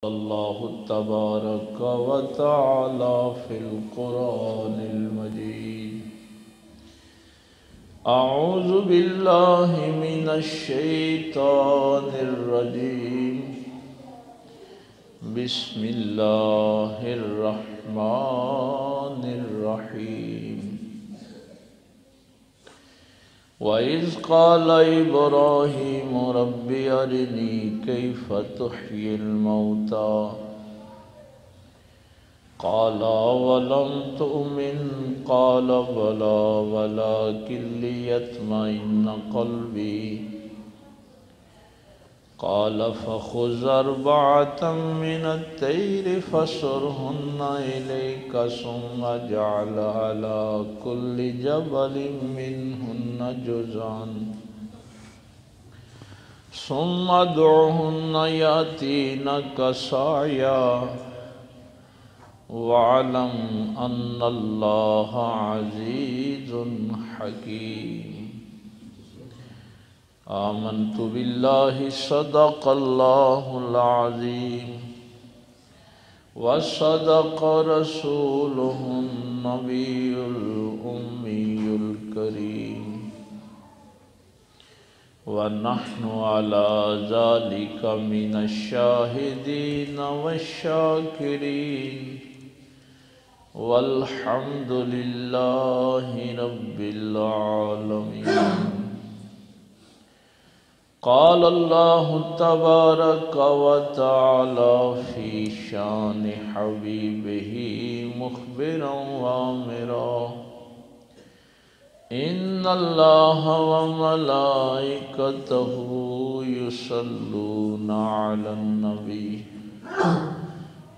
اللہ تبارک و تعالی فی القرآن المجید اعوذ باللہ من الشیطان الرجیم بسم اللہ الرحمن الرحیم وَإِذْ قَالَ إِبْرَاهِيمُ رَبِّ أَرِنِي كَيْفَ تُحْيِي الْمَوْتَى قَالَ أَوَلَمْ تُؤْمِنْ قَالَ بَلَى وَلَكِنْ لِيَطْمَئِنَّ قَلْبِي قال فخذ أربعة من الطير فصرهن إليك ثم اجعل على كل جبل منهن جزءا ثم ادعهن يأتينك سعيا واعلم أن الله عزيز حكيم آمنت بالله صدق الله العظيم وصدق رسوله النبي الأمي الكريم ونحن على ذلك من الشاهدين والشاكرين والحمد لله رب العالمين قال الله تبارك وتعالى في شان حبيبه مخبرا وامرا إن الله وملائكته يصلون على النبي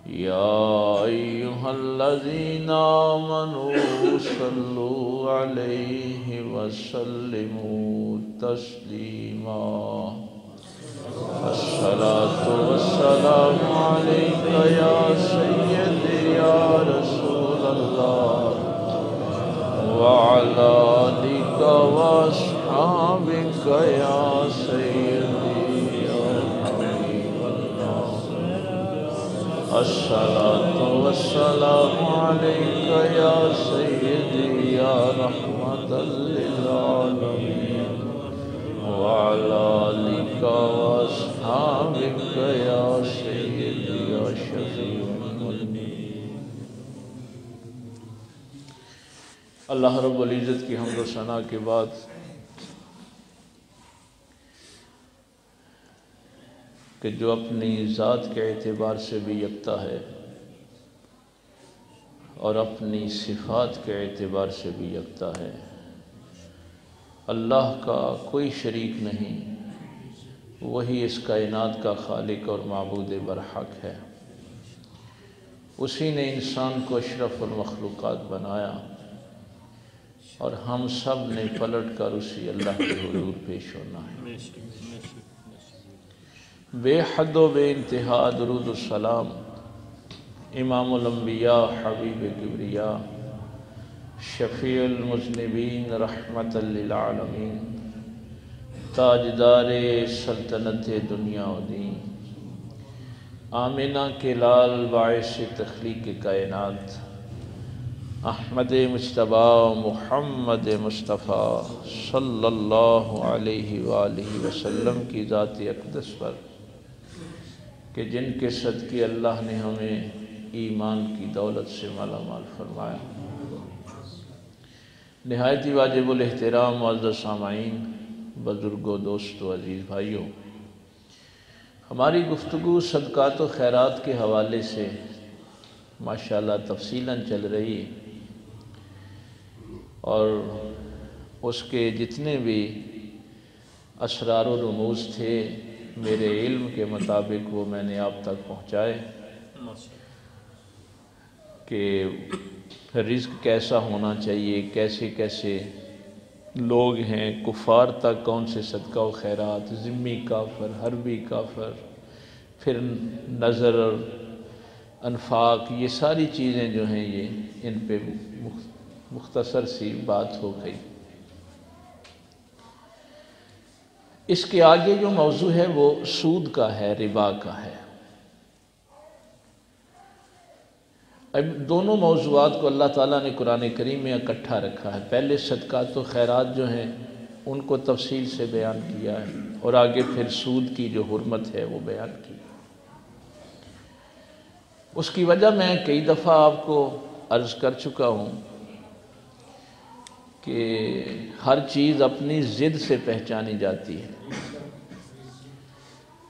يا أيها الذين آمنوا صلوا عليه وسلموا تسليما الصلاة والسلام عليك يا سيدي يا رسول الله وعلى آلك وأصحابك يا سيدي يا حبيب الله الصلاة والسلام عليك يا سيدي يا رحمة للعالمين وعلى آلك وأصحابك يا سيدي يا شفيع المذنبين اللہ رب العزت کی حمد و ثنا کے بعد کہ جو اپنی ذات کے اعتبار سے بھی یکتا ہے اور اپنی صفات کے اعتبار سے بھی یکتا ہے، اللہ کا کوئی شریک نہیں، وہی اس کائنات کا خالق اور معبود برحق ہے۔ اسی نے انسان کو اشرف المخلوقات بنایا اور ہم سب نے پلٹ کر اسی اللہ کے حضور پیش ہونا ہے۔ بے حد و بے انتہا درود السلام امام الانبیاء حبیب کبریاء شفیع المذنبین رحمت للعالمین تاجدار سلطنت دنیا و دین آمنہ کے لال باعث تخلیق کائنات احمد مجتبیٰ محمد مصطفیٰ صلی اللہ علیہ وآلہ وسلم کی ذات اقدس پر کہ جن کے صدقے اللہ نے ہمیں ایمان کی دولت سے مالا مال فرمایا۔ نہایت ہی واجب الاحترام معزز سامعین، بزرگوں، دوستوں، عزیز بھائیوں، ہماری گفتگو صدقات و خیرات کے حوالے سے ماشاءاللہ تفصیلاً چل رہی ہے، اور اس کے جتنے بھی اسرار و رموز تھے میرے علم کے مطابق وہ میں نے آپ تک پہنچائے کہ رزق کیسا ہونا چاہیے، کیسے کیسے لوگ ہیں، کفار تک کون سے صدقہ و خیرات، ذمی کافر، حربی کافر، پھر نظر، انفاق، یہ ساری چیزیں جو ہیں یہ ان پہ مختصر سی بات ہو گئی۔ اس کے آگے جو موضوع ہے وہ سود کا ہے، ربا کا ہے۔ اب دونوں موضوعات کو اللہ تعالیٰ نے قرآن کریم میں اکٹھا رکھا ہے۔ پہلے صدقات و خیرات جو ہیں ان کو تفصیل سے بیان کیا ہے، اور آگے پھر سود کی جو حرمت ہے وہ بیان کی۔ اس کی وجہ میں کئی دفعہ آپ کو عرض کر چکا ہوں کہ ہر چیز اپنی ضد سے پہچانی جاتی ہے۔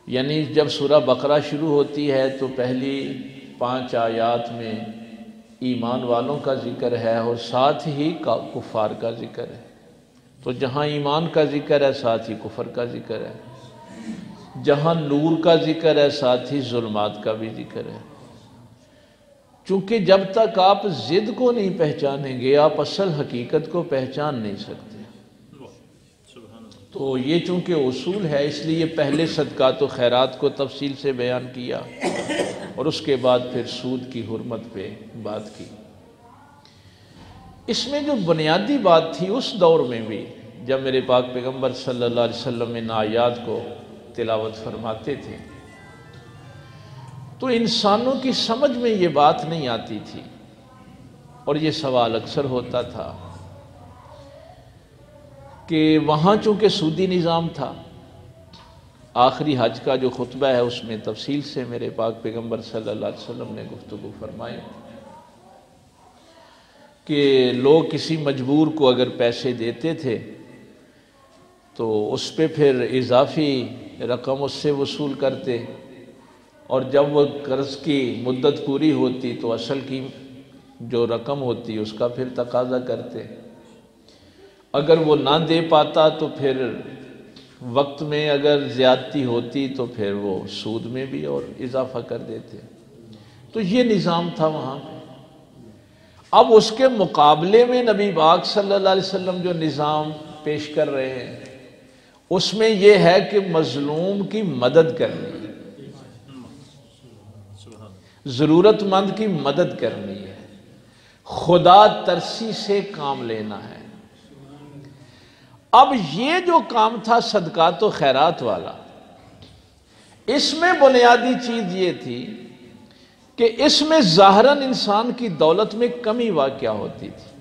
یعنی جب سورہ بقرہ شروع ہوتی ہے تو پہلی 5 آیات میں ایمان والوں کا ذکر ہے اور ساتھ ہی کفار کا ذکر ہے۔ تو جہاں ایمان کا ذکر ہے ساتھ ہی کفر کا ذکر ہے، جہاں نور کا ذکر ہے ساتھ ہی ظلمات کا بھی ذکر ہے۔ چونکہ جب تک آپ ضد کو نہیں پہچانیں گے آپ اصل حقیقت کو پہچان نہیں سکتے۔ تو یہ چونکہ اصول ہے اس لیے پہلے صدقات و خیرات کو تفصیل سے بیان کیا اور اس کے بعد پھر سود کی حرمت پہ بات کی۔ اس میں جو بنیادی بات تھی اس دور میں بھی جب میرے پاک پیغمبر صلی اللہ علیہ وسلم ان آیات کو تلاوت فرماتے تھے تو انسانوں کی سمجھ میں یہ بات نہیں آتی تھی، اور یہ سوال اکثر ہوتا تھا کہ وہاں چونکہ سودی نظام تھا، آخری حج کا جو خطبہ ہے اس میں تفصیل سے میرے پاک پیغمبر صلی اللہ علیہ وسلم نے گفتگو فرمائی کہ لوگ کسی مجبور کو اگر پیسے دیتے تھے تو اس پہ پھر اضافی رقم اس سے وصول کرتے، اور جب وہ قرض کی مدت پوری ہوتی تو اصل کی جو رقم ہوتی اس کا پھر تقاضا کرتے۔ اگر وہ نہ دے پاتا تو پھر وقت میں اگر زیادتی ہوتی تو پھر وہ سود میں بھی اور اضافہ کر دیتے۔ تو یہ نظام تھا وہاں پہ۔ اب اس کے مقابلے میں نبی پاک صلی اللہ علیہ وسلم جو نظام پیش کر رہے ہیں اس میں یہ ہے کہ مظلوم کی مدد کرنی ہے، ضرورت مند کی مدد کرنی ہے، خدا ترسی سے کام لینا ہے۔ اب یہ جو کام تھا صدقات و خیرات والا، اس میں بنیادی چیز یہ تھی کہ اس میں ظاہراً انسان کی دولت میں کمی واقع ہوتی تھی۔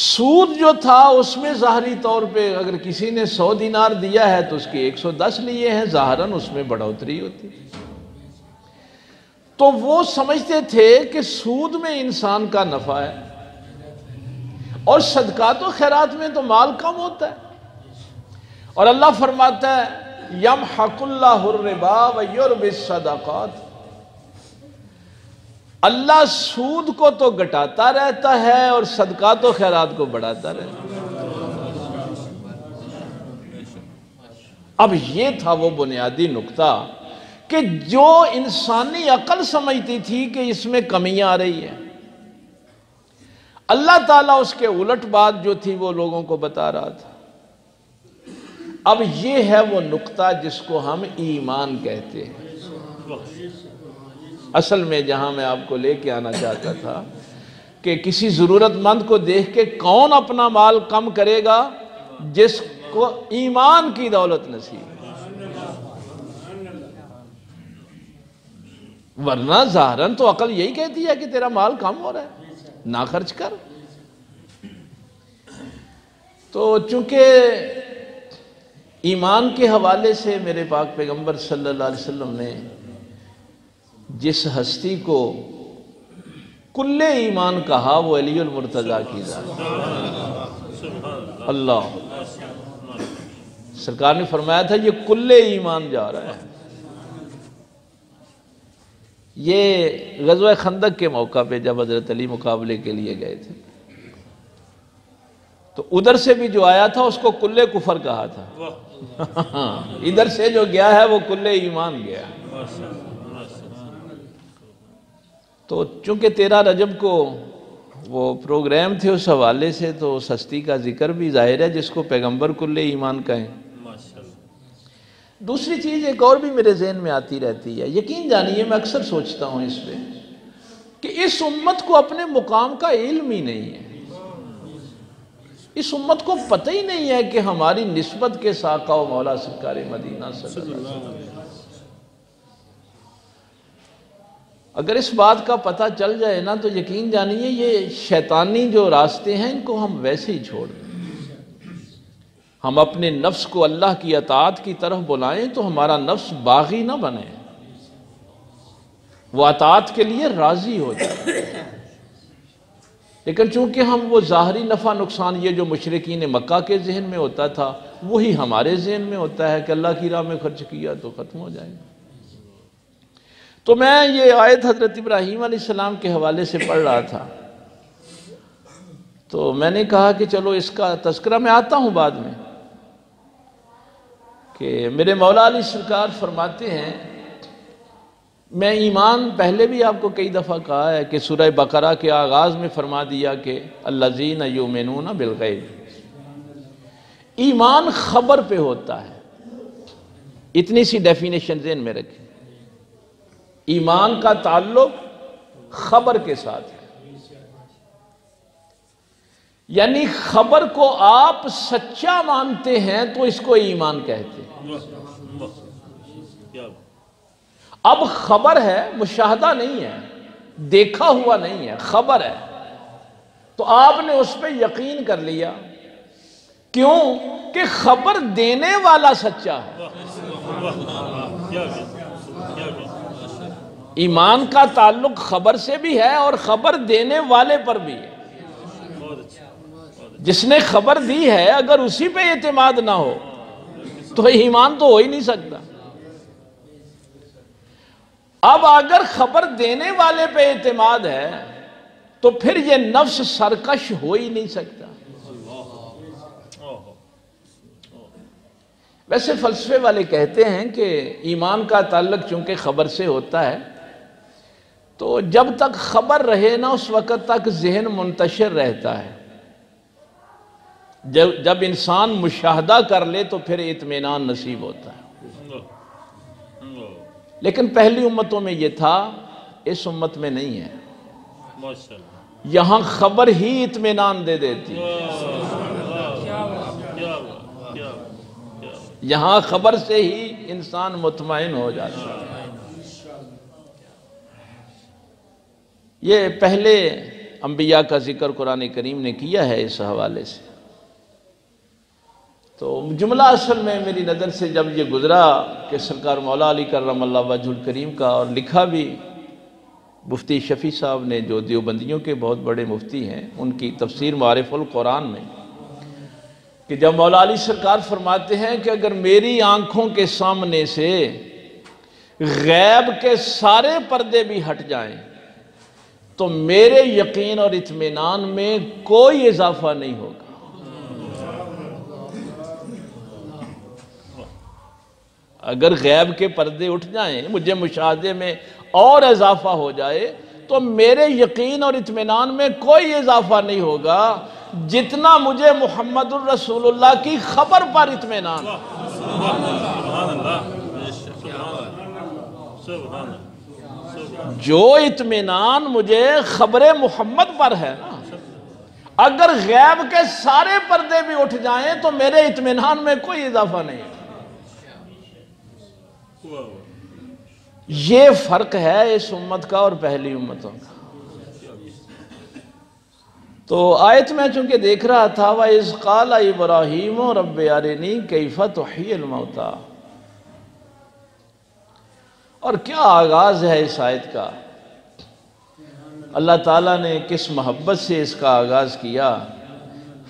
سود جو تھا اس میں ظاہری طور پہ اگر کسی نے 100 دینار دیا ہے تو اس کے 110 لیے ہیں، ظاہراً اس میں بڑھوتری ہوتی۔ تو وہ سمجھتے تھے کہ سود میں انسان کا نفع ہے اور صدقات و خیرات میں تو مال کم ہوتا ہے، اور اللہ فرماتا ہے یمحق اللہ الربا ویربی الصدقات، اللہ سود کو تو گھٹاتا رہتا ہے اور صدقات و خیرات کو بڑھاتا رہتا ہے۔ اب یہ تھا وہ بنیادی نقطہ کہ جو انسانی عقل سمجھتی تھی کہ اس میں کمی آ رہی ہے، اللہ تعالیٰ اس کے الٹ بات جو تھی وہ لوگوں کو بتا رہا تھا۔ اب یہ ہے وہ نقطہ جس کو ہم ایمان کہتے ہیں۔ اصل میں جہاں میں آپ کو لے کے آنا چاہتا تھا کہ کسی ضرورت مند کو دیکھ کے کون اپنا مال کم کرے گا؟ جس کو ایمان کی دولت نصیب، ورنہ ظاہراً تو عقل یہی کہتی ہے کہ تیرا مال کم ہو رہا ہے، نہ خرچ کر۔ تو چونکہ ایمان کے حوالے سے میرے پاک پیغمبر صلی اللہ علیہ وسلم نے جس ہستی کو کل ایمان کہا وہ علی المرتضیٰ کی ذات، اللہ سرکار نے فرمایا تھا یہ کل ایمان جا رہا ہے۔ یہ غزوہ خندق کے موقع پہ جب حضرت علی مقابلے کے لیے گئے تھے تو ادھر سے بھی جو آیا تھا اس کو کل کفر کہا تھا، ادھر سے جو گیا ہے وہ کل ایمان گیا۔ تو چونکہ 13 رجب کو وہ پروگرام تھے اس حوالے سے تو اس ہستی کا ذکر بھی ظاہر ہے جس کو پیغمبر کل ایمان کہیں۔ دوسری چیز ایک اور بھی میرے ذہن میں آتی رہتی ہے، یقین جانیے میں اکثر سوچتا ہوں اس پہ کہ اس امت کو اپنے مقام کا علم ہی نہیں ہے۔ اس امت کو پتہ ہی نہیں ہے کہ ہماری نسبت کے ساقہ و مولا سرکار مدینہ صلی اللہ علیہ وسلم۔ اگر اس بات کا پتہ چل جائے نا تو یقین جانیے یہ شیطانی جو راستے ہیں ان کو ہم ویسے ہی چھوڑ دیں۔ ہم اپنے نفس کو اللہ کی اطاعت کی طرف بلائیں تو ہمارا نفس باغی نہ بنے، وہ اطاعت کے لیے راضی ہو جائے۔ لیکن چونکہ ہم وہ ظاہری نفع نقصان، یہ جو مشرکین مکہ کے ذہن میں ہوتا تھا وہی ہمارے ذہن میں ہوتا ہے کہ اللہ کی راہ میں خرچ کیا تو ختم ہو جائے گا۔ تو میں یہ آیت حضرت ابراہیم علیہ السلام کے حوالے سے پڑھ رہا تھا، تو میں نے کہا کہ چلو اس کا تذکرہ میں آتا ہوں بعد میں، کہ میرے مولا علی سرکار فرماتے ہیں، میں ایمان پہلے بھی آپ کو کئی دفعہ کہا ہے کہ سورہ بقرہ کے آغاز میں فرما دیا کہ الذین یؤمنون بالغیب، ایمان خبر پہ ہوتا ہے۔ اتنی سی ڈیفینیشن ذہن میں رکھیں، ایمان کا تعلق خبر کے ساتھ ہے، یعنی خبر کو آپ سچا مانتے ہیں تو اس کو ایمان کہتے ہیں۔ اب خبر ہے، مشاہدہ نہیں ہے، دیکھا ہوا نہیں ہے، خبر ہے، تو آپ نے اس پہ یقین کر لیا۔ کیوں؟ کہ خبر دینے والا سچا ہے۔ ایمان کا تعلق خبر سے بھی ہے اور خبر دینے والے پر بھی ہے۔ جس نے خبر دی ہے اگر اسی پہ اعتماد نہ ہو تو ایمان تو ہو ہی نہیں سکتا۔ اب اگر خبر دینے والے پہ اعتماد ہے تو پھر یہ نفس سرکش ہو ہی نہیں سکتا۔ ویسے فلسفے والے کہتے ہیں کہ ایمان کا تعلق چونکہ خبر سے ہوتا ہے تو جب تک خبر رہے نا اس وقت تک ذہن منتشر رہتا ہے، جب انسان مشاہدہ کر لے تو پھر اطمینان نصیب ہوتا ہے۔ لیکن پہلی امتوں میں یہ تھا، اس امت میں نہیں ہے۔ یہاں خبر ہی اطمینان دے دیتی ہے، یہاں خبر سے ہی انسان مطمئن ہو جاتا ہے۔ یہ پہلے انبیاء کا ذکر قرآن کریم نے کیا ہے اس حوالے سے۔ تو جملہ اصل میں میری نظر سے جب یہ گزرا کہ سرکار مولا علی کرم اللہ وجہ الکریم کا، اور لکھا بھی مفتی شفیع صاحب نے جو دیوبندیوں کے بہت بڑے مفتی ہیں، ان کی تفسیر معارف القرآن میں، کہ جب مولا علی سرکار فرماتے ہیں کہ اگر میری آنکھوں کے سامنے سے غیب کے سارے پردے بھی ہٹ جائیں تو میرے یقین اور اطمینان میں کوئی اضافہ نہیں ہوگا۔ اگر غیب کے پردے اٹھ جائیں، مجھے مشاہدے میں اور اضافہ ہو جائے تو میرے یقین اور اطمینان میں کوئی اضافہ نہیں ہوگا جتنا مجھے محمد الرسول اللہ کی خبر پر اطمینان۔ جو اطمینان مجھے خبر محمد پر ہے نا، اگر غیب کے سارے پردے بھی اٹھ جائیں تو میرے اطمینان میں کوئی اضافہ نہیں۔ یہ فرق ہے اس امت کا اور پہلی امتوں کا۔ تو آیت میں چونکہ دیکھ رہا تھا وَإِذْ قَالَ إِبْرَاهِيمُ رَبِّ أَرِنِي كَيْفَ تُحْيِي الْمَوْتَى، اور کیا آغاز ہے اس آیت کا۔ اللہ تعالیٰ نے کس محبت سے اس کا آغاز کیا،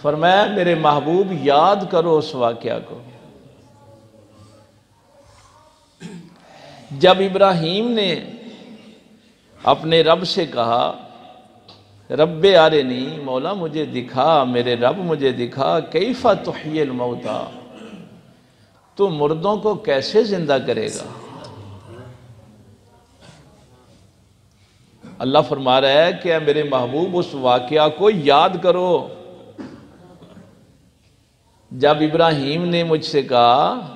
فرمایا میرے محبوب یاد کرو اس واقعہ کو جب ابراہیم نے اپنے رب سے کہا رب ارنی، مولا مجھے دکھا، میرے رب مجھے دکھا، کیف تحیی الموتى، تو مردوں کو کیسے زندہ کرے گا۔ اللہ فرما رہا ہے کہ اے میرے محبوب اس واقعہ کو یاد کرو جب ابراہیم نے مجھ سے کہا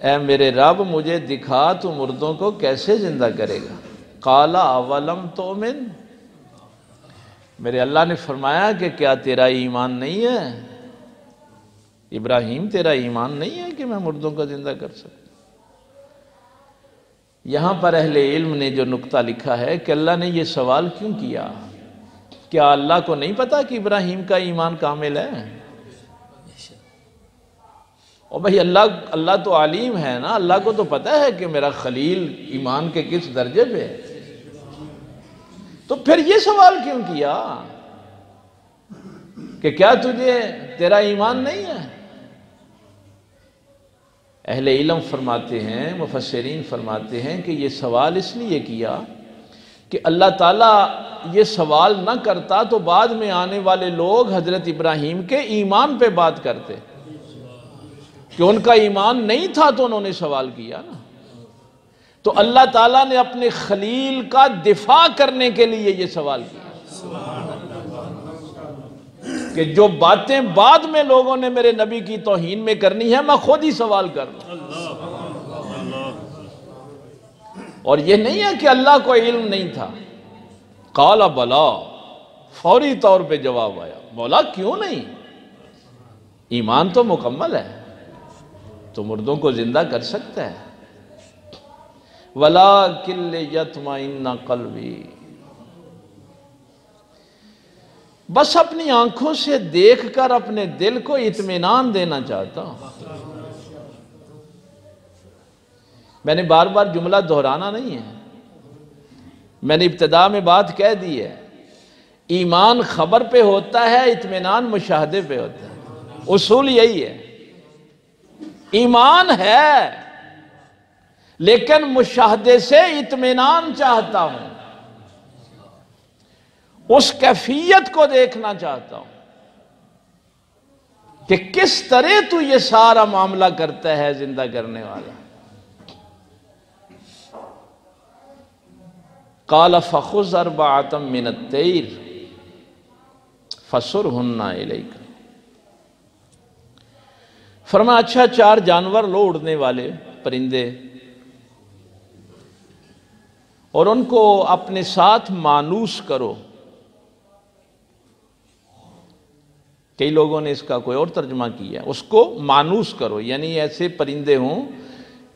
اے میرے رب مجھے دکھا تو مردوں کو کیسے زندہ کرے گا۔ قال اولم تؤمن، میرے اللہ نے فرمایا کہ کیا تیرا ایمان نہیں ہے ابراہیم، تیرا ایمان نہیں ہے کہ میں مردوں کو زندہ کر سکتا۔ یہاں پر اہل علم نے جو نقطہ لکھا ہے کہ اللہ نے یہ سوال کیوں کیا؟ کیا اللہ کو نہیں پتا کہ ابراہیم کا ایمان کامل ہے؟ اور بھائی اللہ تو علیم ہے نا، اللہ کو تو پتا ہے کہ میرا خلیل ایمان کے کس درجے پہ ہے، تو پھر یہ سوال کیوں کیا کہ کیا تیرا ایمان نہیں ہے؟ اہل علم فرماتے ہیں، مفسرین فرماتے ہیں کہ یہ سوال اس لیے کیا کہ اللہ تعالیٰ یہ سوال نہ کرتا تو بعد میں آنے والے لوگ حضرت ابراہیم کے ایمان پہ بات کرتے، کہ ان کا ایمان نہیں تھا تو انہوں نے سوال کیا نا۔ تو اللہ تعالیٰ نے اپنے خلیل کا دفاع کرنے کے لیے یہ سوال کیا کہ جو باتیں بعد میں لوگوں نے میرے نبی کی توہین میں کرنی ہے میں خود ہی سوال کر لوں۔ اور یہ نہیں ہے کہ اللہ کو علم نہیں تھا، قال بلا، فوری طور پہ جواب آیا، مولا کیوں نہیں، ایمان تو مکمل ہے، تو مردوں کو زندہ کر سکتا ہے۔ وَلَٰكِن لِيَطْمَئِنَّ قَلْبِي، بس اپنی آنکھوں سے دیکھ کر اپنے دل کو اطمینان دینا چاہتا ہوں۔ میں نے بار بار جملہ دہرانا نہیں ہے، میں نے ابتدا میں بات کہہ دی ہے، ایمان خبر پہ ہوتا ہے، اطمینان مشاہدے پہ ہوتا ہے، اصول یہی ہے۔ ایمان ہے لیکن مشاہدے سے اطمینان چاہتا ہوں، اس کیفیت کو دیکھنا چاہتا ہوں کہ کس طرح تو یہ سارا معاملہ کرتا ہے زندہ کرنے والا۔ قال فخذ اربعۃ من الطیر فصرہن الیک، فرمایا اچھا 4 جانور لو، اڑنے والے پرندے، اور ان کو اپنے ساتھ مانوس کرو۔ کئی لوگوں نے اس کا کوئی اور ترجمہ کیا، اس کو مانوس کرو، یعنی ایسے پرندے ہوں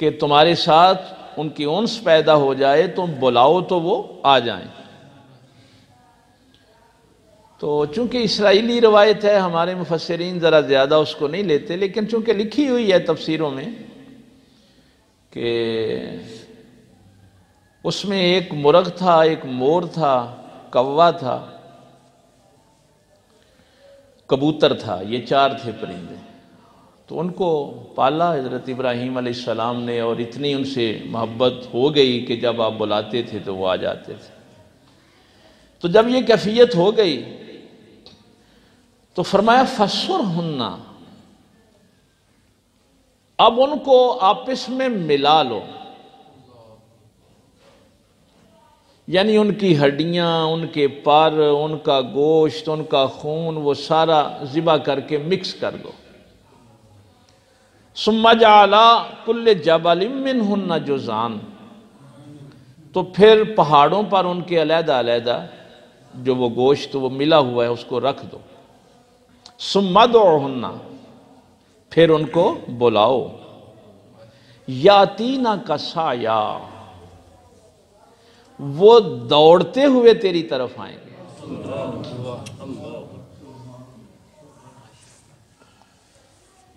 کہ تمہارے ساتھ ان کی انس پیدا ہو جائے، تم بلاؤ تو وہ آ جائیں۔ تو چونکہ اسرائیلی روایت ہے، ہمارے مفسرین ذرا زیادہ اس کو نہیں لیتے، لیکن چونکہ لکھی ہوئی ہے تفسیروں میں کہ اس میں ایک مرغ تھا، ایک مور تھا، کوا تھا، کبوتر تھا، یہ 4 تھے پرندے۔ تو ان کو پالا حضرت ابراہیم علیہ السلام نے، اور اتنی ان سے محبت ہو گئی کہ جب آپ بلاتے تھے تو وہ آ جاتے تھے۔ تو جب یہ کیفیت ہو گئی تو فرمایا فَصُرْهُنَّ، اب ان کو آپس میں ملا لو، یعنی ان کی ہڈیاں، ان کے پر، ان کا گوشت، ان کا خون، وہ سارا ذبح کر کے مکس کر دو۔ ثُمَّ جَعَلَ كُلِّ جَبَلٍ مِّنْهُنَّ جُزْءً، تو پھر پہاڑوں پر ان کے علیحدہ علیحدہ جو وہ گوشت وہ ملا ہوا ہے اس کو رکھ دو۔ ثُمَّ ادْعُوهُنَّ، پھر ان کو بلاؤ، يَأْتِينَكَ سَعْيًا، وہ دوڑتے ہوئے تیری طرف آئیں گے۔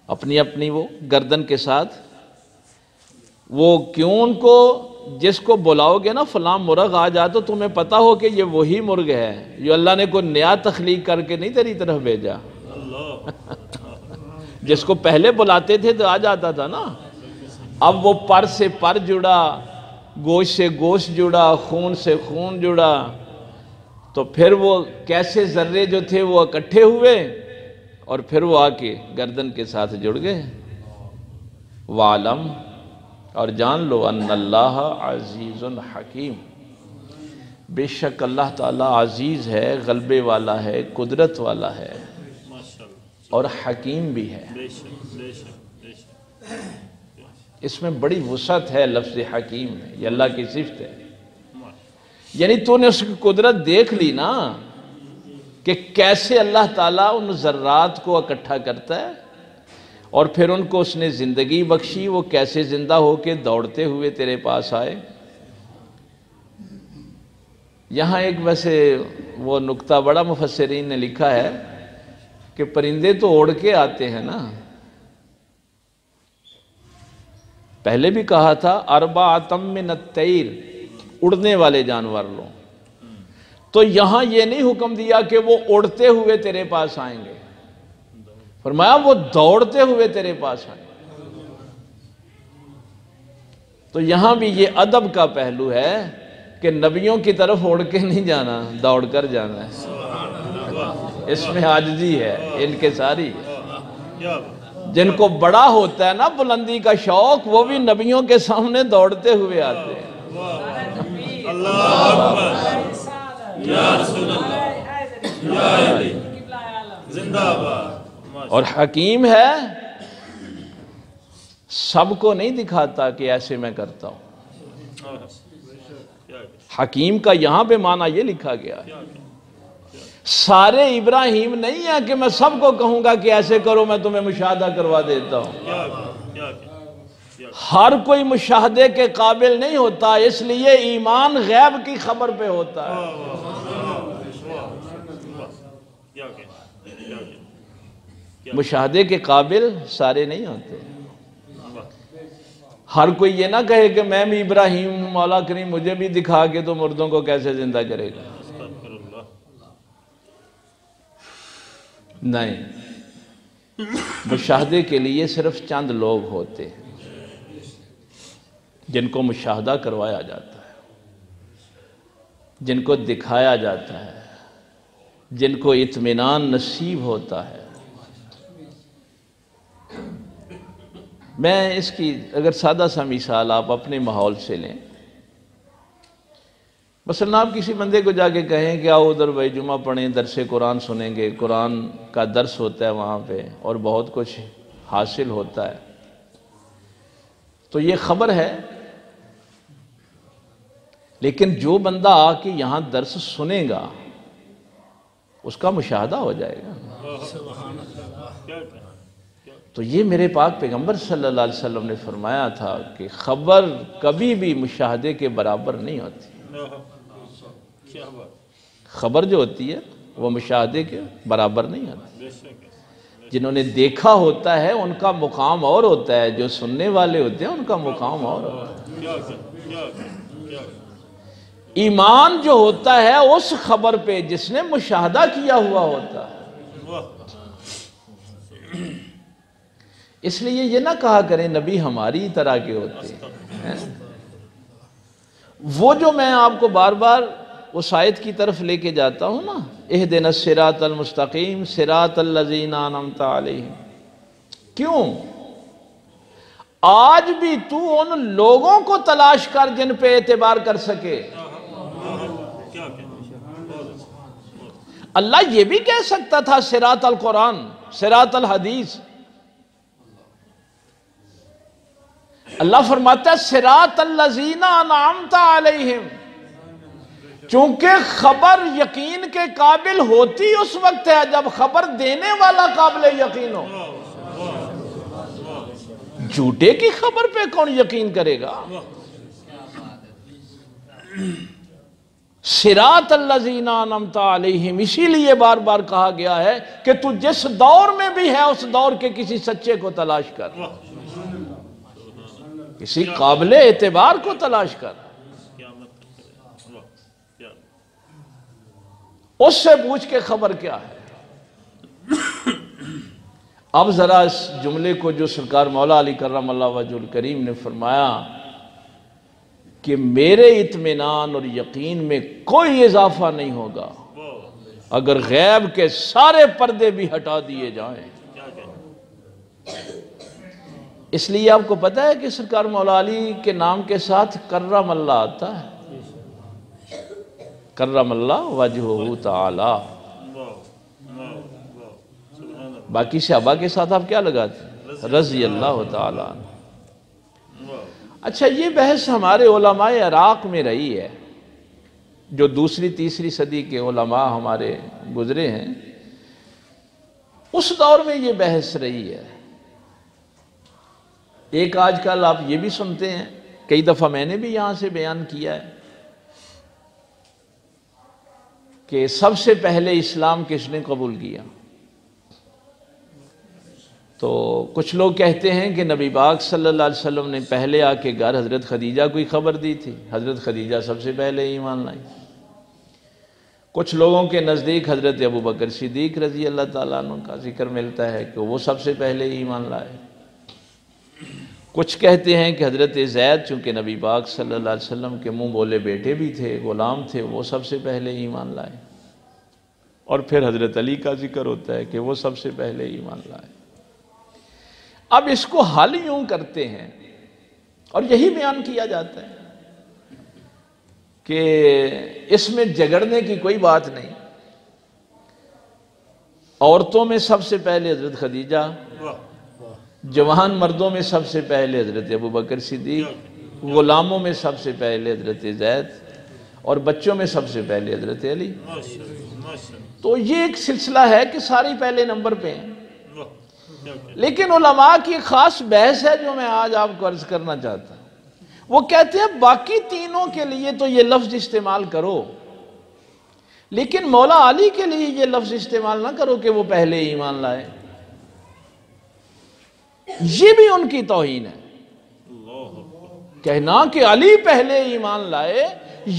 اپنی اپنی وہ گردن کے ساتھ، وہ کیوں ان کو جس کو بلاؤ گے نا فلاں مرغ آ جا، تو تمہیں پتا ہو کہ یہ وہی مرغ ہے جو اللہ نے کوئی نیا تخلیق کر کے نہیں تیری طرف بھیجا۔ جس کو پہلے بلاتے تھے تو آ جاتا تھا نا، اب وہ پر سے پر جڑا، گوشت سے گوشت جڑا، خون سے خون جڑا، تو پھر وہ کیسے ذرے جو تھے وہ اکٹھے ہوئے اور پھر وہ آ کے گردن کے ساتھ جڑ گئے۔ وَعْلَمْ، اور جان لو، ان اللہ عزیز حکیم، بے شک اللہ تعالیٰ عزیز ہے، غلبے والا ہے، قدرت والا ہے، اور حکیم بھی ہے۔ اس میں بڑی وسعت ہے لفظ حکیم میں، یہ اللہ کی صفت ہے۔ یعنی تو نے اس کی قدرت دیکھ لی نا کہ کیسے اللہ تعالیٰ ان ذرات کو اکٹھا کرتا ہے، اور پھر ان کو اس نے زندگی بخشی، وہ کیسے زندہ ہو کے دوڑتے ہوئے تیرے پاس آئے۔ یہاں ایک ویسے وہ نکتہ بڑا مفسرین نے لکھا ہے کہ پرندے تو اڑ کے آتے ہیں نا، پہلے بھی کہا تھا اربعۃ من الطیر، اڑنے والے جانور لو، تو یہاں یہ نہیں حکم دیا کہ وہ اڑتے ہوئے تیرے پاس آئیں گے، فرمایا وہ دوڑتے ہوئے تیرے پاس آئیں گے۔ تو یہاں بھی یہ ادب کا پہلو ہے کہ نبیوں کی طرف اڑ کے نہیں جانا، دوڑ کر جانا ہے، اس میں عاجزی ہے انکساری ہے۔ جن کو بڑا ہوتا ہے نا بلندی کا شوق، وہ بھی نبیوں کے سامنے دوڑتے ہوئے آتے ہیں۔ اللہ اکبر، یا رسول اللہ، یا علی، زندہ باد۔ اور حکیم ہے، سب کو نہیں دکھاتا کہ ایسے میں کرتا ہوں۔ حکیم کا یہاں پہ معنی یہ لکھا گیا ہے، سارے ابراہیم نہیں ہے کہ میں سب کو کہوں گا کہ ایسے کرو، میں تمہیں مشاہدہ کروا دیتا ہوں۔ ہر کوئی مشاہدے کے قابل نہیں ہوتا، اس لیے ایمان غیب کی خبر پہ ہوتا ہے۔ مشاہدے کے قابل سارے نہیں ہوتے۔ ہر کوئی یہ نہ کہے کہ میں بھی ابراہیم ہوں، مولا کریم مجھے بھی دکھا کے تو مردوں کو کیسے زندہ کرے گا۔ نہیں، مشاہدے کے لیے صرف چند لوگ ہوتے ہیں جن کو مشاہدہ کروایا جاتا ہے، جن کو دکھایا جاتا ہے، جن کو اطمینان نصیب ہوتا ہے۔ میں اس کی اگر سادہ سا مثال آپ اپنے ماحول سے لیں، مثلا آپ کسی بندے کو جا کے کہیں کہ آؤ ادھر بھائی جمعہ پڑھیں، درس قرآن سنیں گے، قرآن کا درس ہوتا ہے وہاں پہ اور بہت کچھ حاصل ہوتا ہے، تو یہ خبر ہے۔ لیکن جو بندہ آ کے یہاں درس سنے گا اس کا مشاہدہ ہو جائے گا۔ تو یہ میرے پاک پیغمبر صلی اللہ علیہ وسلم نے فرمایا تھا کہ خبر کبھی بھی مشاہدے کے برابر نہیں ہوتی۔ خبر جو ہوتی ہے وہ مشاہدے کے برابر نہیں ہوتی۔ جنہوں نے دیکھا ہوتا ہے ان کا مقام اور ہوتا ہے، جو سننے والے ہوتے ہیں ان کا مقام اور ہوتا ہے۔ ایمان جو ہوتا ہے اس خبر پہ جس نے مشاہدہ کیا ہوا ہوتا ہے۔ اس لیے یہ نہ کہا کریں نبی ہماری طرح کے ہوتے ہیں۔ وہ جو میں آپ کو بار بار اس آیت کی طرف لے کے جاتا ہوں نا، اہدنا الصراط المستقیم صراط الذین انعمت علیہم، کیوں؟ آج بھی تو ان لوگوں کو تلاش کر جن پہ اعتبار کر سکے۔ اللہ یہ بھی کہہ سکتا تھا صراط القرآن، صراط الحدیث۔ اللہ فرماتا ہے صراط الذین انعمت علیہم، چونکہ خبر یقین کے قابل ہوتی اس وقت ہے جب خبر دینے والا قابل یقین ہو۔ جھوٹے کی خبر پہ کون یقین کرے گا؟ صراط الذین انعمت علیہم، اسی لیے بار بار کہا گیا ہے کہ تو جس دور میں بھی ہے اس دور کے کسی سچے کو تلاش کر، کسی قابل اعتبار کو تلاش کر، اس سے پوچھ کے خبر کیا ہے۔ اب ذرا اس جملے کو جو سرکار مولا علی کرم اللہ وجہ الکریم نے فرمایا کہ میرے اطمینان اور یقین میں کوئی اضافہ نہیں ہوگا اگر غیب کے سارے پردے بھی ہٹا دیے جائیں۔ اس لیے آپ کو پتہ ہے کہ سرکار مولا علی کے نام کے ساتھ کرم اللہ آتا ہے، کرم اللہ وجہہ تعالی۔ باقی صحابہ کے ساتھ آپ کیا لگاتے ہیں؟ رضی اللہ تعالیٰ عنہ۔ اچھا، یہ بحث ہمارے علماء عراق میں رہی ہے، جو دوسری تیسری صدی کے علماء ہمارے گزرے ہیں، اس دور میں یہ بحث رہی ہے۔ ایک آج کل آپ یہ بھی سنتے ہیں، کئی دفعہ میں نے بھی یہاں سے بیان کیا ہے، کہ سب سے پہلے اسلام کس نے قبول کیا؟ تو کچھ لوگ کہتے ہیں کہ نبی پاک صلی اللہ علیہ وسلم نے پہلے آ کے گھر حضرت خدیجہ کو خبر دی تھی، حضرت خدیجہ سب سے پہلے ایمان لائی۔ کچھ لوگوں کے نزدیک حضرت ابو بکر صدیق رضی اللہ تعالیٰ عنہ کا ذکر ملتا ہے کہ وہ سب سے پہلے ایمان لائے۔ کچھ کہتے ہیں کہ حضرت زید، چونکہ نبی پاک صلی اللہ علیہ وسلم کے منہ بولے بیٹے بھی تھے، غلام تھے، وہ سب سے پہلے ایمان لائے۔ اور پھر حضرت علی کا ذکر ہوتا ہے کہ وہ سب سے پہلے ایمان لائے۔ اب اس کو حل یوں کرتے ہیں اور یہی بیان کیا جاتا ہے کہ اس میں جھگڑنے کی کوئی بات نہیں۔ عورتوں میں سب سے پہلے حضرت خدیجہ، جوان مردوں میں سب سے پہلے حضرت ابو بکر صدیق، غلاموں میں سب سے پہلے حضرت زید، اور بچوں میں سب سے پہلے حضرت علی۔ تو یہ ایک سلسلہ ہے کہ ساری پہلے نمبر پہ ہیں۔ لیکن علماء کی خاص بحث ہے جو میں آج آپ کو عرض کرنا چاہتا ہوں۔ وہ کہتے ہیں باقی تینوں کے لیے تو یہ لفظ استعمال کرو، لیکن مولا علی کے لیے یہ لفظ استعمال نہ کرو کہ وہ پہلے ایمان لائے۔ یہ بھی ان کی توہین ہے۔ کہنا کہ علی پہلے ایمان لائے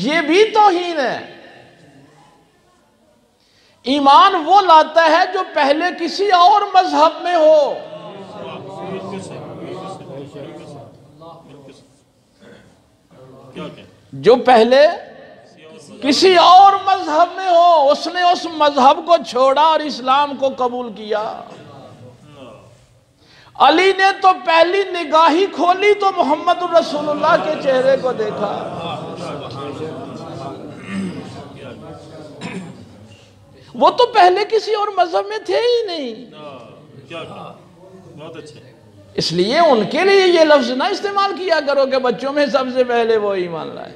یہ بھی توہین ہے۔ ایمان وہ لاتا ہے جو پہلے کسی اور مذہب میں ہو۔ جو پہلے کسی اور مذہب میں ہو، اس نے اس مذہب کو چھوڑا اور اسلام کو قبول کیا۔ علی نے تو پہلی نگاہی کھولی تو محمد رسول اللہ کے چہرے کو دیکھا۔ وہ تو پہلے کسی اور مذہب میں تھے ہی نہیں۔ اس لیے ان کے لیے یہ لفظ نہ استعمال کیا کرو کہ بچوں میں سب سے پہلے وہ ایمان لائے۔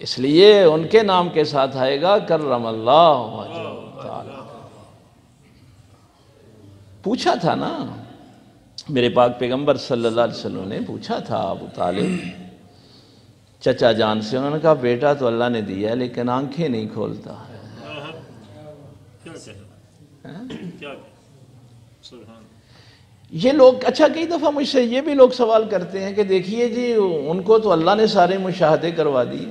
اس لیے ان کے نام کے ساتھ آئے گا کرم اللہ وجہہ تعالی۔ پوچھا تھا نا میرے پاک پیغمبر صلی اللہ علیہ وسلم نے، پوچھا تھا ابو طالب چچا جان سے، انہوں نے کہا بیٹا تو اللہ نے دیا ہے لیکن آنکھیں نہیں کھولتا ہے۔ یہ لوگ اچھا کئی دفعہ مجھ سے یہ بھی لوگ سوال کرتے ہیں کہ دیکھیے جی ان کو تو اللہ نے سارے مشاہدے کروا دی۔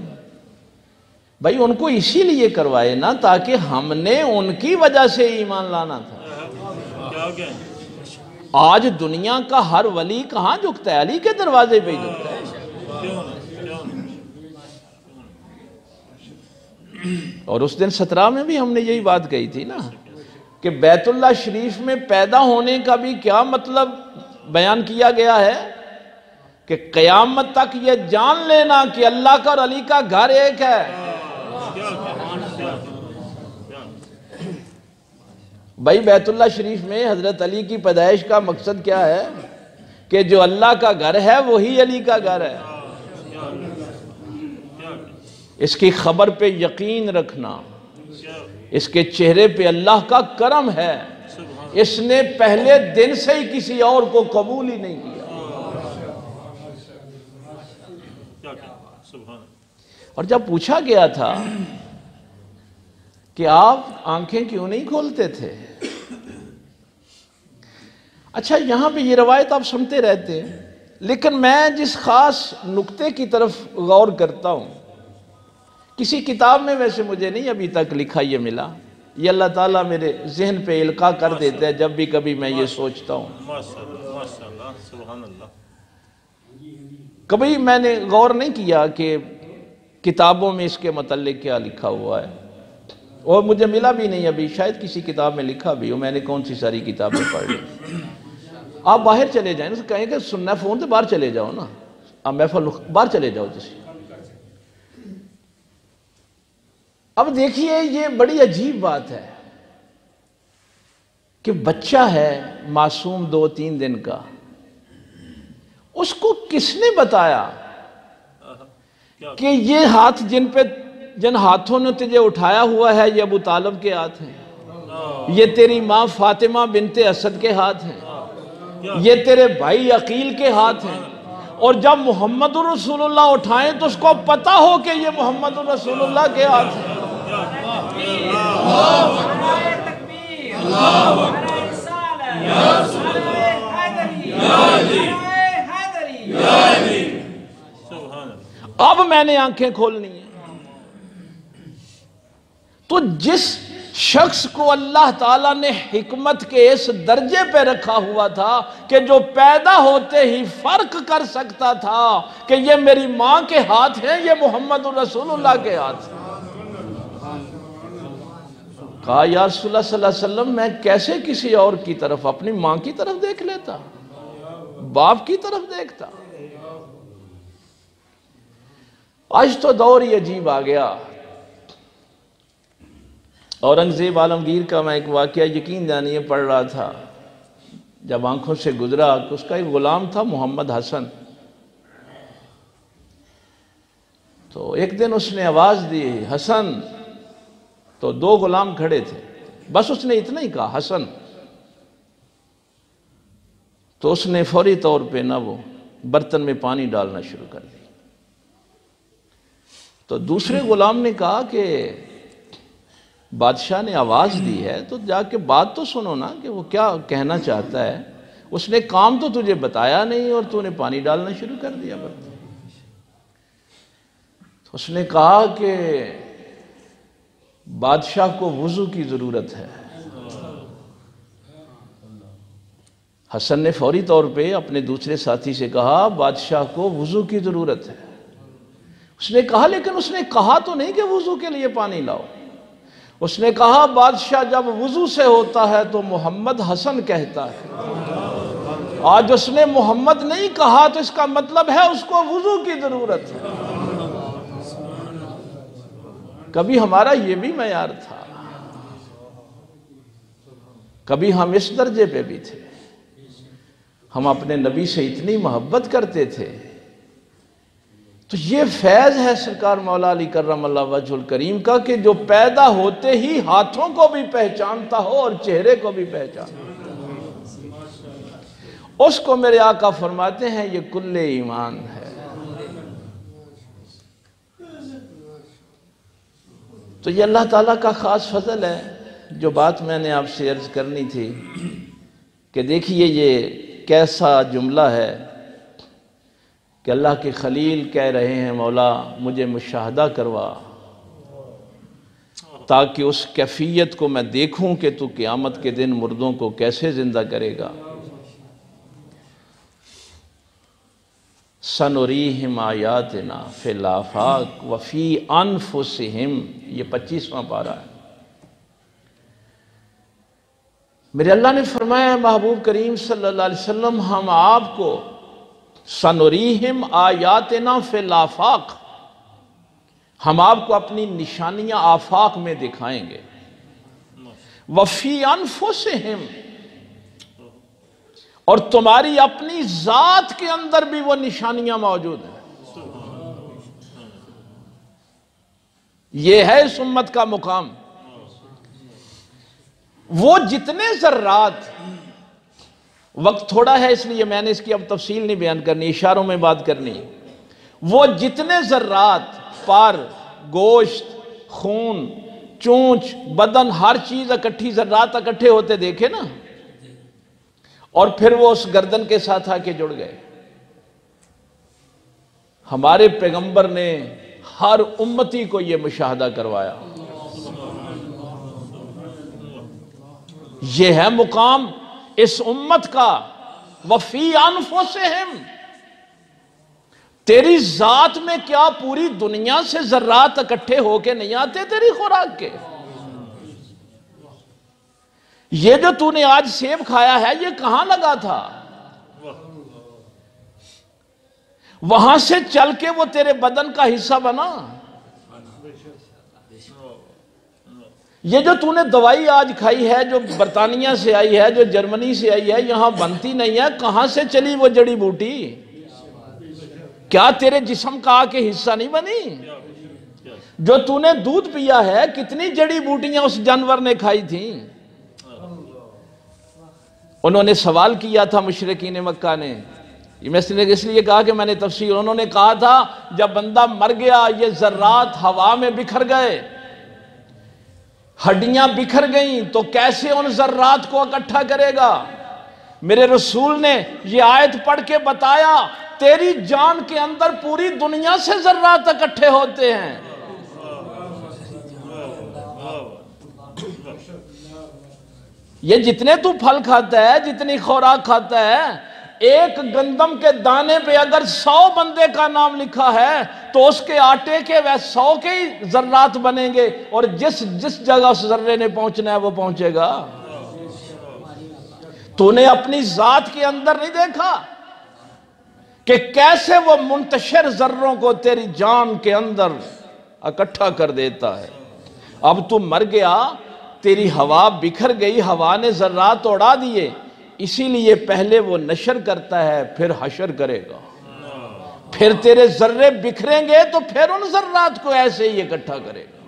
بھائی ان کو اسی لیے کروائے نا تاکہ ہم نے ان کی وجہ سے ایمان لانا تھا۔ آج دنیا کا ہر ولی کہاں جھکتا ہے؟ علی کے دروازے پہ ہی جھکتا ہے۔ اور اس دن 17 میں بھی ہم نے یہی بات کہی تھی نا کہ بیت اللہ شریف میں پیدا ہونے کا بھی کیا مطلب بیان کیا گیا ہے کہ قیامت تک یہ جان لینا کہ اللہ کا اور علی کا گھر ایک ہے۔ بھائی بیت اللہ شریف میں حضرت علی کی پیدائش کا مقصد کیا ہے کہ جو اللہ کا گھر ہے وہی علی کا گھر ہے۔ اس کی خبر پہ یقین رکھنا، اس کے چہرے پہ اللہ کا کرم ہے۔ اس نے پہلے دن سے ہی کسی اور کو قبول ہی نہیں کیا۔ اور جب پوچھا گیا تھا کہ آپ آنکھیں کیوں نہیں کھولتے تھے؟ اچھا یہاں پہ یہ روایت آپ سنتے رہتے ہیں، لیکن میں جس خاص نقطے کی طرف غور کرتا ہوں، کسی کتاب میں ویسے مجھے نہیں ابھی تک لکھا یہ ملا، یہ اللہ تعالیٰ میرے ذہن پہ القاء کر دیتا ہے جب بھی کبھی میں یہ سوچتا ہوں۔ کبھی میں نے غور نہیں کیا کہ کتابوں میں اس کے متعلق کیا لکھا ہوا ہے، اور مجھے ملا بھی نہیں ابھی، شاید کسی کتاب میں لکھا بھی ہو، میں نے کون سی ساری کتابیں پڑھ لی۔ آپ باہر چلے جائیں، کہیں کہ سننا فون تو باہر چلے جاؤ نا، آپ محفل باہر چلے جاؤ جیسے۔ اب دیکھیے یہ بڑی عجیب بات ہے کہ بچہ ہے معصوم 2-3 دن کا، اس کو کس نے بتایا کہ یہ ہاتھ جن ہاتھوں نے تجھے اٹھایا ہوا ہے یہ ابو طالب کے ہاتھ ہیں، یہ تیری ماں فاطمہ بنت اسد کے ہاتھ ہیں، یہ تیرے بھائی عقیل کے ہاتھ ہیں، اور جب محمد رسول اللہ اٹھائیں تو اس کو پتا ہو کہ یہ محمد رسول اللہ کے ہاتھ ہے۔ اب میں نے آنکھیں کھولنی ہیں۔ تو جس شخص کو اللہ تعالیٰ نے حکمت کے اس درجے پہ رکھا ہوا تھا کہ جو پیدا ہوتے ہی فرق کر سکتا تھا کہ یہ میری ماں کے ہاتھ ہیں، یہ محمد رسول اللہ کے ہاتھ ہیں، کہا یا رسول اللہ صلی اللہ علیہ وسلم میں کیسے کسی اور کی طرف، اپنی ماں کی طرف دیکھ لیتا، باپ کی طرف دیکھتا۔ آج تو دور ہی عجیب آ گیا۔ اورنگزیب عالمگیر کا میں ایک واقعہ یقین جانیے پڑھ رہا تھا، جب آنکھوں سے گزرا، اس کا ایک غلام تھا محمد حسن۔ تو ایک دن اس نے آواز دی حسن، تو دو غلام کھڑے تھے، بس اس نے اتنا ہی کہا حسن، تو اس نے فوری طور پہ نہ وہ برتن میں پانی ڈالنا شروع کر دیا۔ تو دوسرے غلام نے کہا کہ بادشاہ نے آواز دی ہے تو جا کے بات تو سنو نا کہ وہ کیا کہنا چاہتا ہے، اس نے کام تو تجھے بتایا نہیں اور تو نے پانی ڈالنا شروع کر دیا برتن۔ تو اس نے کہا کہ بادشاہ کو وضو کی ضرورت ہے۔ حسن نے فوری طور پہ اپنے دوسرے ساتھی سے کہا بادشاہ کو وضو کی ضرورت ہے۔ اس نے کہا لیکن اس نے کہا تو نہیں کہ وضو کے لیے پانی لاؤ۔ اس نے کہا بادشاہ جب وضو سے ہوتا ہے تو محمد حسن کہتا ہے، آج اس نے محمد نہیں کہا تو اس کا مطلب ہے اس کو وضو کی ضرورت ہے۔ کبھی ہمارا یہ بھی معیار تھا، کبھی ہم اس درجے پہ بھی تھے، ہم اپنے نبی سے اتنی محبت کرتے تھے۔ تو یہ فیض ہے سرکار مولا علی کرم اللہ وجہ الکریم کا کہ جو پیدا ہوتے ہی ہاتھوں کو بھی پہچانتا ہو اور چہرے کو بھی پہچانتا ہو۔ اس کو میرے آقا فرماتے ہیں یہ کل ایمان ہے۔ تو یہ اللہ تعالیٰ کا خاص فضل ہے۔ جو بات میں نے آپ سے عرض کرنی تھی کہ دیکھیے یہ کیسا جملہ ہے کہ اللہ کے خلیل کہہ رہے ہیں مولا مجھے مشاہدہ کروا تاکہ اس کیفیت کو میں دیکھوں کہ تو قیامت کے دن مردوں کو کیسے زندہ کرے گا۔ سَنُرِيهِمْ آیَاتِنَا فِي الْآفَاقِ وَفِي أَنفُسِهِمْ، یہ 25واں پارہ ہے۔ میرے اللہ نے فرمایا محبوب کریم صلی اللہ علیہ وسلم ہم آپ کو سَنُرِيهِمْ آیَاتِنَا فِي الْآفَاقِ، ہم آپ کو اپنی نشانیاں آفاق میں دکھائیں گے۔ وَفِي أَنفُسِهِمْ، اور تمہاری اپنی ذات کے اندر بھی وہ نشانیاں موجود ہیں۔ یہ ہے اس امت کا مقام۔ وہ جتنے ذرات، وقت تھوڑا ہے اس لیے میں نے اس کی اب تفصیل نہیں بیان کرنی، اشاروں میں بات کرنی، وہ جتنے ذرات، پر، گوشت، خون، چونچ، بدن، ہر چیز اکٹھی، ذرات اکٹھے ہوتے دیکھے نا، اور پھر وہ اس گردن کے ساتھ آ کے جڑ گئے۔ ہمارے پیغمبر نے ہر امتی کو یہ مشاہدہ کروایا۔ یہ ہے مقام اس امت کا۔ وفی انفسہم، تیری ذات میں کیا پوری دنیا سے ذرات اکٹھے ہو کے نہیں آتے تیری خوراک کے؟ یہ جو تو نے آج سیب کھایا ہے یہ کہاں لگا تھا؟ وہاں سے چل کے وہ تیرے بدن کا حصہ بنا۔ یہ جو تو نے دوائی آج کھائی ہے جو برطانیہ سے آئی ہے، جو جرمنی سے آئی ہے، یہاں بنتی نہیں ہے، کہاں سے چلی وہ جڑی بوٹی؟ کیا تیرے جسم کا آ کے حصہ نہیں بنی؟ جو تو نے دودھ پیا ہے کتنی جڑی بوٹیاں اس جانور نے کھائی تھیں؟ انہوں نے سوال کیا تھا مشرکین مکہ نے، میں اس لیے کہا کہ میں نے تفسیر، انہوں نے کہا تھا جب بندہ مر گیا یہ ذرات ہوا میں بکھر گئے، ہڈیاں بکھر گئیں، تو کیسے ان ذرات کو اکٹھا کرے گا؟ میرے رسول نے یہ آیت پڑھ کے بتایا تیری جان کے اندر پوری دنیا سے ذرات اکٹھے ہوتے ہیں۔ یہ جتنے تو پھل کھاتا ہے، جتنی خوراک کھاتا ہے، ایک گندم کے دانے پہ اگر 100 بندے کا نام لکھا ہے تو اس کے آٹے کے 100 کے ہی ذرات بنیں گے، اور جس جگہ اس ذرے نے پہنچنا ہے وہ پہنچے گا۔ تو نے اپنی ذات کے اندر نہیں دیکھا کہ کیسے وہ منتشر ذروں کو تیری جان کے اندر اکٹھا کر دیتا ہے؟ اب تو مر گیا، تیری ہوا بکھر گئی، ہوا نے ذرات اڑا دیے، اسی لیے پہلے وہ نشر کرتا ہے پھر حشر کرے گا، پھر تیرے ذرے بکھریں گے تو پھر ان ذرات کو ایسے ہی اکٹھا کرے گا۔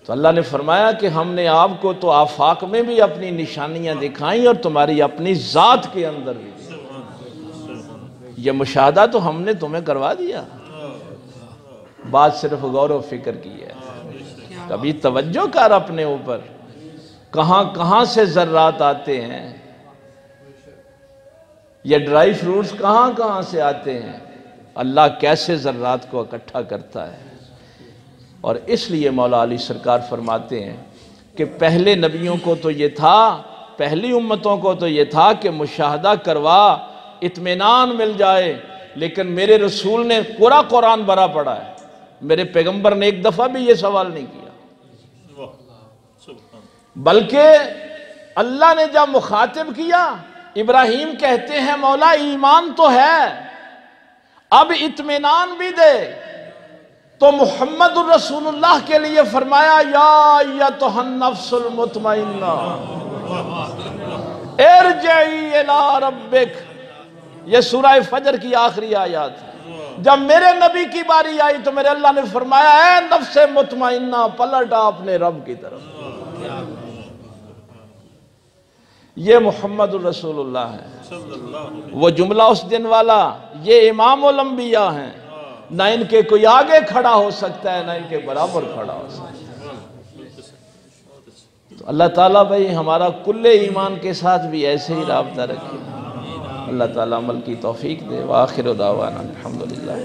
تو اللہ نے فرمایا کہ ہم نے آپ کو تو آفاق میں بھی اپنی نشانیاں دکھائیں اور تمہاری اپنی ذات کے اندر بھی، یہ مشاہدہ تو ہم نے تمہیں کروا دیا۔ بات صرف غور و فکر کی ہے، کبھی توجہ کر اپنے اوپر، کہاں کہاں سے ذرات آتے ہیں، یہ ڈرائی فروٹس کہاں کہاں سے آتے ہیں، اللہ کیسے ذرات کو اکٹھا کرتا ہے۔ اور اس لیے مولا علی سرکار فرماتے ہیں کہ پہلے نبیوں کو تو یہ تھا، پہلی امتوں کو تو یہ تھا کہ مشاہدہ کروا، اطمینان مل جائے، لیکن میرے رسول نے پورا قرآن بھرا پڑا ہے، میرے پیغمبر نے ایک دفعہ بھی یہ سوال نہیں کیا، بلکہ اللہ نے جب مخاطب کیا، ابراہیم کہتے ہیں مولا ایمان تو ہے، اب اطمینان بھی دے، تو محمد الرسول اللہ کے لیے فرمایا یا ایتھا النفس المطمئنہ ارجعی الی ربک، یہ سورہ فجر کی آخری آیات ہے۔ جب میرے نبی کی باری آئی تو میرے اللہ نے فرمایا اے نفس مطمئنہ پلٹا اپنے رب کی طرف۔ یہ محمد الرسول اللہ ہے، وہ جملہ اس دن والا، یہ امام الانبیاء ہیں، نہ ان کے کوئی آگے کھڑا ہو سکتا ہے نہ ان کے برابر کھڑا ہو سکتا ہے۔ تو اللہ تعالیٰ بھائی ہمارا کل ایمان کے ساتھ بھی ایسے ہی رابطہ رکھے، اللہ تعالیٰ عمل کی توفیق دے۔ وآخر دعوانا الحمدللہ۔